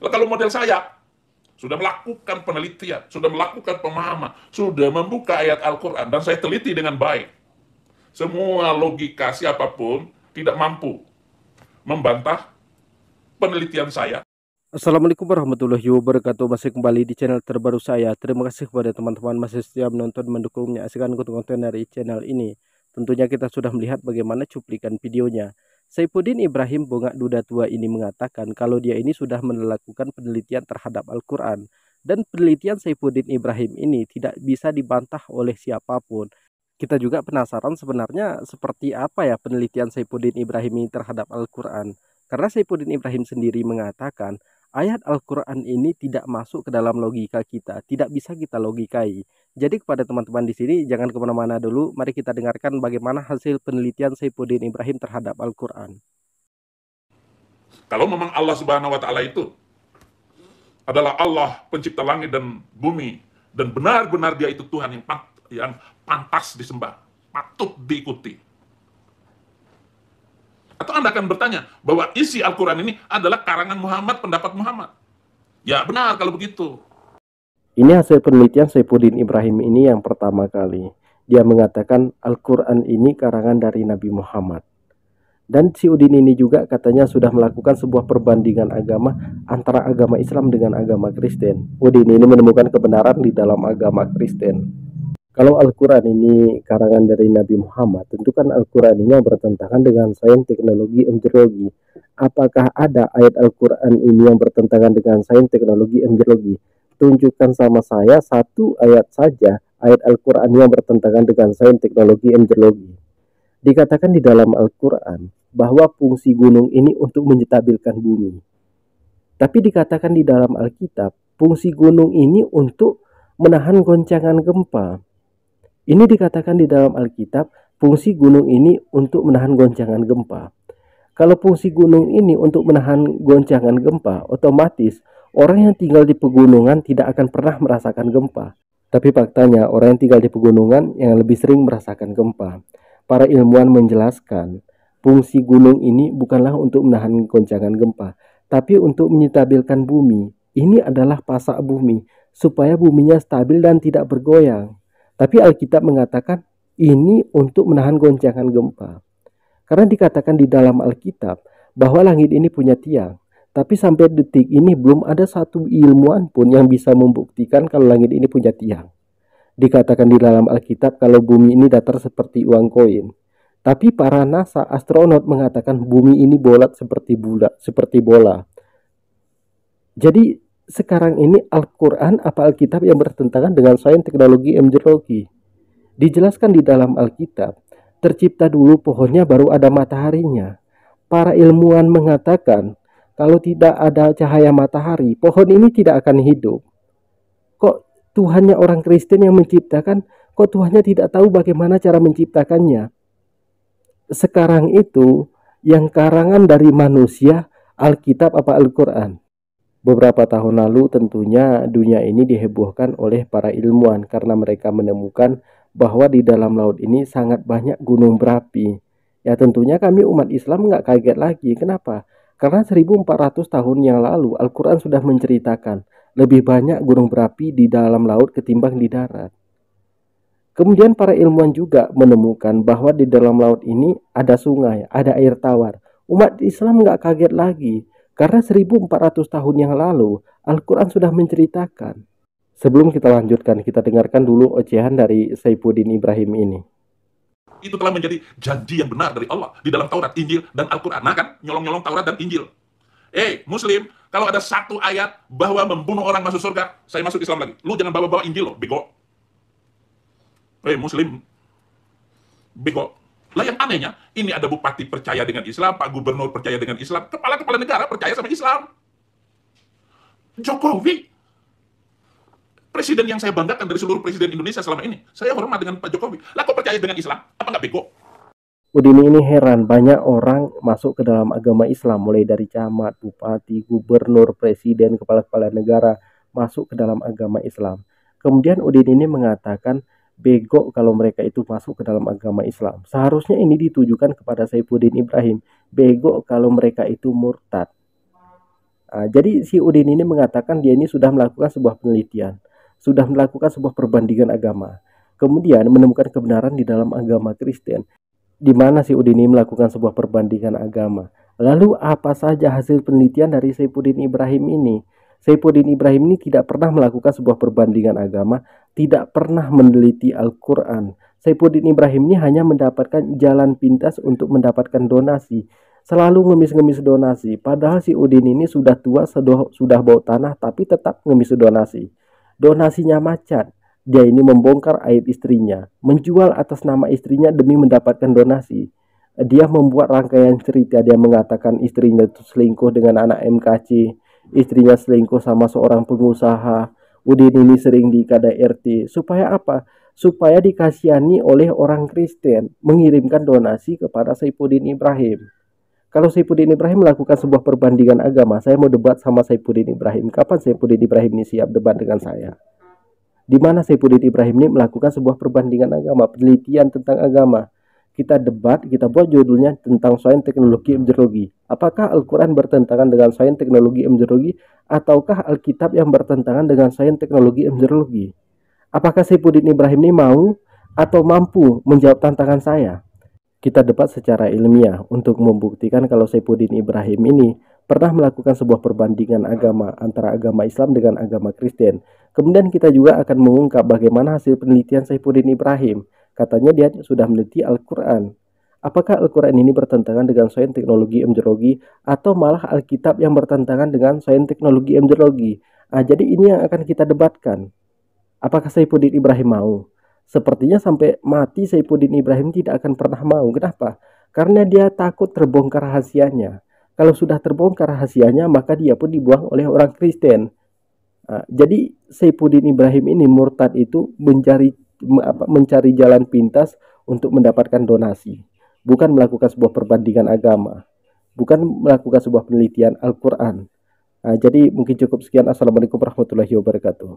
Kalau model saya, sudah melakukan penelitian, sudah melakukan pemahaman, sudah membuka ayat Al-Quran, dan saya teliti dengan baik. Semua logika siapapun tidak mampu membantah penelitian saya. Assalamualaikum warahmatullahi wabarakatuh. Masih kembali di channel terbaru saya. Terima kasih kepada teman-teman masih setia menonton, mendukung, menyaksikan konten-konten dari channel ini. Tentunya kita sudah melihat bagaimana cuplikan videonya. Saifuddin Ibrahim Bongak Duda Tua ini mengatakan kalau dia ini sudah melakukan penelitian terhadap Al-Quran. Dan penelitian Saifuddin Ibrahim ini tidak bisa dibantah oleh siapapun. Kita juga penasaran sebenarnya seperti apa ya penelitian Saifuddin Ibrahim ini terhadap Al-Quran. Karena Saifuddin Ibrahim sendiri mengatakan ayat Al-Quran ini tidak masuk ke dalam logika kita, tidak bisa kita logikai. Jadi kepada teman-teman di sini jangan kemana-mana dulu, mari kita dengarkan bagaimana hasil penelitian Saifuddin Ibrahim terhadap Al-Quran. Kalau memang Allah Subhanahu wa Ta'ala itu adalah Allah pencipta langit dan bumi, dan benar-benar Dia itu Tuhan yang pantas disembah, patut diikuti. Atau Anda akan bertanya bahwa isi Al-Quran ini adalah karangan Muhammad, pendapat Muhammad. Ya benar kalau begitu. Ini hasil penelitian Saifuddin Ibrahim ini yang pertama kali. Dia mengatakan Al-Quran ini karangan dari Nabi Muhammad. Dan si Udin ini juga katanya sudah melakukan sebuah perbandingan agama antara agama Islam dengan agama Kristen. Udin ini menemukan kebenaran di dalam agama Kristen. Kalau Al-Quran ini karangan dari Nabi Muhammad, tentu kan Al-Quran ini bertentangan dengan sains, teknologi, embriologi. Apakah ada ayat Al-Quran ini yang bertentangan dengan sains, teknologi, embriologi? Tunjukkan sama saya satu ayat saja, ayat Al-Quran yang bertentangan dengan sains, teknologi, embriologi. Dikatakan di dalam Al-Quran bahwa fungsi gunung ini untuk menstabilkan bumi. Tapi dikatakan di dalam Alkitab, fungsi gunung ini untuk menahan goncangan gempa. Ini dikatakan di dalam Alkitab, fungsi gunung ini untuk menahan goncangan gempa. Kalau fungsi gunung ini untuk menahan goncangan gempa, otomatis orang yang tinggal di pegunungan tidak akan pernah merasakan gempa. Tapi faktanya orang yang tinggal di pegunungan yang lebih sering merasakan gempa. Para ilmuwan menjelaskan, fungsi gunung ini bukanlah untuk menahan goncangan gempa, tapi untuk menstabilkan bumi. Ini adalah pasak bumi, supaya buminya stabil dan tidak bergoyang. Tapi Alkitab mengatakan ini untuk menahan goncangan gempa. Karena dikatakan di dalam Alkitab bahwa langit ini punya tiang. Tapi sampai detik ini belum ada satu ilmuwan pun yang bisa membuktikan kalau langit ini punya tiang. Dikatakan di dalam Alkitab kalau bumi ini datar seperti uang koin. Tapi para NASA astronot mengatakan bumi ini bulat seperti bola. Jadi sekarang ini Al-Quran apa Alkitab yang bertentangan dengan sains, teknologi, embriologi? Dijelaskan di dalam Alkitab, tercipta dulu pohonnya baru ada mataharinya. Para ilmuwan mengatakan, kalau tidak ada cahaya matahari, pohon ini tidak akan hidup. Kok Tuhannya orang Kristen yang menciptakan, kok Tuhannya tidak tahu bagaimana cara menciptakannya? Sekarang itu, yang karangan dari manusia, Alkitab apa Al-Quran? Beberapa tahun lalu tentunya dunia ini dihebohkan oleh para ilmuwan karena mereka menemukan bahwa di dalam laut ini sangat banyak gunung berapi. Ya tentunya kami umat Islam nggak kaget lagi. Kenapa? Karena 1400 tahun yang lalu Al-Quran sudah menceritakan lebih banyak gunung berapi di dalam laut ketimbang di darat. Kemudian para ilmuwan juga menemukan bahwa di dalam laut ini ada sungai, ada air tawar. Umat Islam nggak kaget lagi. Karena 1400 tahun yang lalu, Al-Quran sudah menceritakan. Sebelum kita lanjutkan, kita dengarkan dulu ocehan dari Saifuddin Ibrahim ini. Itu telah menjadi janji yang benar dari Allah di dalam Taurat, Injil, dan Al-Quran. Nah kan, nyolong-nyolong Taurat dan Injil. Muslim, kalau ada satu ayat bahwa membunuh orang masuk surga, saya masuk Islam lagi. Lu jangan bawa-bawa Injil loh, bego. Muslim, bego. Lah yang anehnya, ini ada bupati percaya dengan Islam, Pak Gubernur percaya dengan Islam, kepala-kepala negara percaya sama Islam. Jokowi, presiden yang saya banggakan dari seluruh presiden Indonesia selama ini. Saya hormat dengan Pak Jokowi. Lah kok percaya dengan Islam? Apa nggak bego? Udin ini heran, banyak orang masuk ke dalam agama Islam, mulai dari camat, bupati, gubernur, presiden, kepala-kepala negara, masuk ke dalam agama Islam. Kemudian Udin ini mengatakan, bego kalau mereka itu masuk ke dalam agama Islam. Seharusnya ini ditujukan kepada Saifuddin Ibrahim. Bego kalau mereka itu murtad. Jadi si Udin ini mengatakan dia ini sudah melakukan sebuah penelitian, sudah melakukan sebuah perbandingan agama, kemudian menemukan kebenaran di dalam agama Kristen. Di mana si Udin ini melakukan sebuah perbandingan agama. Lalu apa saja hasil penelitian dari Saifuddin Ibrahim ini? Saifuddin Ibrahim ini tidak pernah melakukan sebuah perbandingan agama, tidak pernah meneliti Al-Quran. Saifuddin Ibrahim ini hanya mendapatkan jalan pintas untuk mendapatkan donasi, selalu ngemis-ngemis donasi. Padahal si Udin ini sudah tua, sudah bau tanah, tapi tetap ngemis donasi. Donasinya macet. Dia ini membongkar aib istrinya, menjual atas nama istrinya demi mendapatkan donasi. Dia membuat rangkaian cerita. Dia mengatakan istrinya itu selingkuh dengan anak MKC, istrinya selingkuh sama seorang pengusaha. Udin ini sering di KDRT. Supaya apa? Supaya dikasihani oleh orang Kristen, mengirimkan donasi kepada Saifuddin Ibrahim. Kalau Saifuddin Ibrahim melakukan sebuah perbandingan agama, saya mau debat sama Saifuddin Ibrahim. Kapan Saifuddin Ibrahim ini siap debat dengan saya? Di mana Saifuddin Ibrahim ini melakukan sebuah perbandingan agama, penelitian tentang agama. Kita debat, kita buat judulnya tentang sains teknologi embriologi. Apakah Al-Quran bertentangan dengan sains teknologi embriologi, ataukah Alkitab yang bertentangan dengan sains teknologi embriologi? Apakah Saifuddin Ibrahim ini mau atau mampu menjawab tantangan saya? Kita debat secara ilmiah untuk membuktikan kalau Saifuddin Ibrahim ini pernah melakukan sebuah perbandingan agama antara agama Islam dengan agama Kristen. Kemudian kita juga akan mengungkap bagaimana hasil penelitian Saifuddin Ibrahim. Katanya dia sudah meneliti Al-Quran. Apakah Al-Quran ini bertentangan dengan sains teknologi embriologi, atau malah Alkitab yang bertentangan dengan sains teknologi embriologi? Jadi ini yang akan kita debatkan. Apakah Saifuddin Ibrahim mau? Sepertinya sampai mati Saifuddin Ibrahim tidak akan pernah mau. Kenapa? Karena dia takut terbongkar rahasianya. Kalau sudah terbongkar rahasianya, maka dia pun dibuang oleh orang Kristen. Jadi Saifuddin Ibrahim ini murtad itu mencari jalan pintas untuk mendapatkan donasi, bukan melakukan sebuah perbandingan agama, bukan melakukan sebuah penelitian Al-Quran. Jadi mungkin cukup sekian. Assalamualaikum warahmatullahi wabarakatuh.